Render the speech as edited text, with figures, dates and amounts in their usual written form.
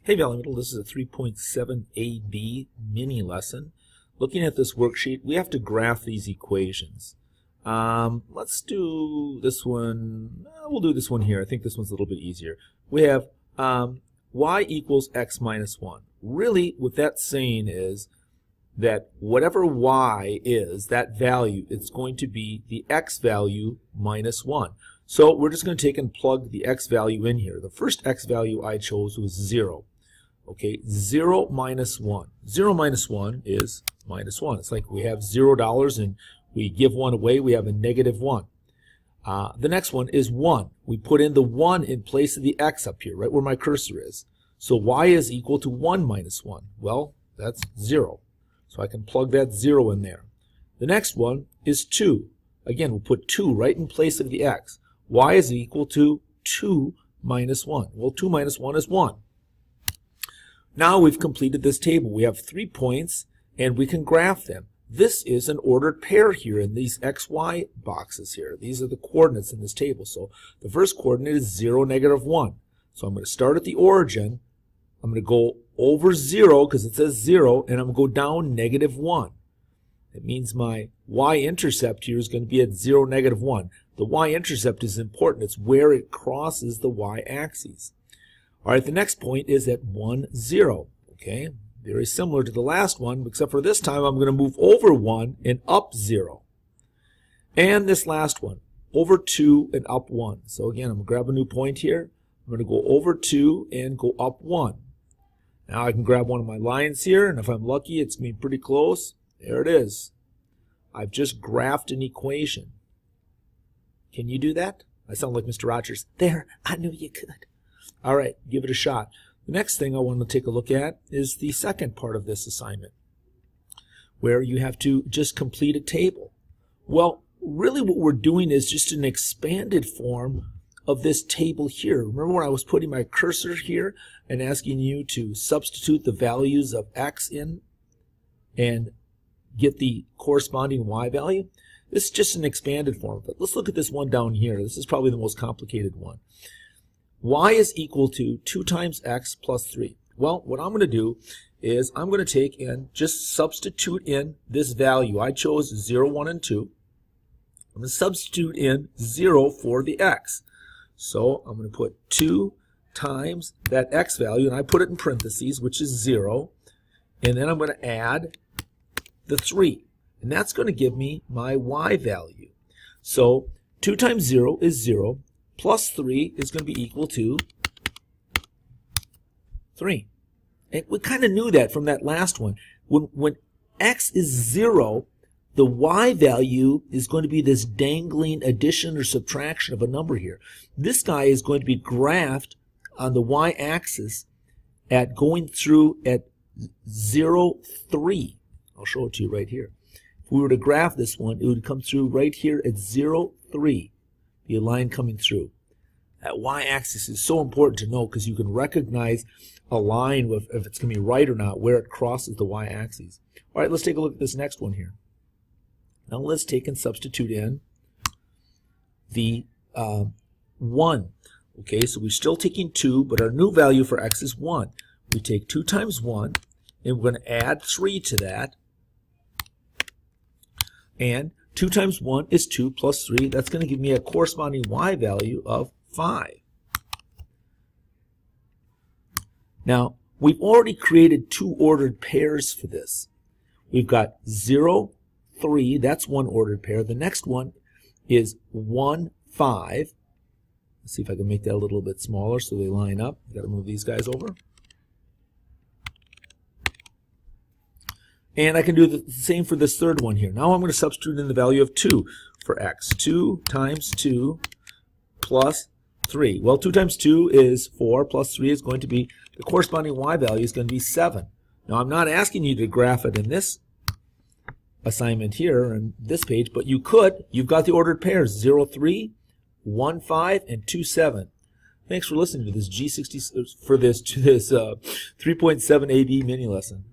Hey Valley Middle, this is a 3.7 AB mini lesson. Looking at this worksheet, we have to graph these equations. Let's do this one. We'll do this one here. I think this one's a little bit easier. We have y equals x minus 1. Really, what that's saying is that whatever y is, that value, it's going to be the x value minus 1. So we're just going to take and plug the x value in here. The first x value I chose was 0. Okay, 0 minus 1. 0 minus 1 is minus 1. It's like we have $0 and we give 1 away, we have a negative 1. The next one is 1. We put in the 1 in place of the x up here, right where my cursor is. So y is equal to 1 minus 1. Well, that's 0. So I can plug that 0 in there. The next one is 2. Again, we'll put 2 right in place of the x. Y is equal to 2 minus 1. Well, 2 minus 1 is 1. Now we've completed this table. We have 3 points and we can graph them. This is an ordered pair here in these XY boxes here. These are the coordinates in this table. So the first coordinate is 0, negative 1. So I'm going to start at the origin. I'm going to go over 0 because it says 0, and I'm going to go down negative 1. It means my y-intercept here is going to be at 0, negative 1. The y-intercept is important. It's where it crosses the y-axis. All right, the next point is at 1, 0. Okay, very similar to the last one, except for this time I'm going to move over 1 and up 0. And this last one, over 2 and up 1. So again, I'm going to grab a new point here. I'm going to go over 2 and go up 1. Now I can grab one of my lines here, and if I'm lucky, it's going to be pretty close. There it is. I've just graphed an equation. Can you do that? I sound like Mr. Rogers. There, I knew you could. All right, give it a shot. The next thing I want to take a look at is the second part of this assignment, where you have to just complete a table. Well, really what we're doing is just an expanded form of this table here. Remember when I was putting my cursor here and asking you to substitute the values of x in and get the corresponding y value? This is just an expanded form, but let's look at this one down here. This is probably the most complicated one. Y is equal to 2 times x plus 3. Well, what I'm going to do is I'm going to take and just substitute in this value. I chose 0, 1, and 2. I'm going to substitute in 0 for the x. So I'm going to put 2 times that x value, and I put it in parentheses, which is 0. And then I'm going to add the 3. And that's going to give me my y value. So 2 times 0 is 0. Plus 3 is going to be equal to 3. And we kind of knew that from that last one. When x is 0, the y value is going to be this dangling addition or subtraction of a number here. This guy is going to be graphed on the y-axis at going through at 0, 3. I'll show it to you right here. If we were to graph this one, it would come through right here at 0, 3. Be a line coming through. That y-axis is so important to know because you can recognize a line with if it's going to be right or not, where it crosses the y-axis. All right, let's take a look at this next one here. Now let's take and substitute in the 1. Okay, so we're still taking 2, but our new value for x is 1. We take 2 times 1, and we're going to add 3 to that. And 2 times 1 is 2 plus 3. That's going to give me a corresponding y value of 5. Now, we've already created 2 ordered pairs for this. We've got 0, 3. That's one ordered pair. The next one is 1, 5. Let's see if I can make that a little bit smaller so they line up. Got to move these guys over. And I can do the same for this third one here. Now I'm going to substitute in the value of 2 for x. 2 times 2 plus 3. Well, 2 times 2 is 4, plus 3 is going to be, the corresponding y value is going to be 7. Now I'm not asking you to graph it in this assignment here on this page, but you could. You've got the ordered pairs, 0, 3, 1, 5, and 2, 7. Thanks for listening to this G60 for this 3.7 AB mini lesson.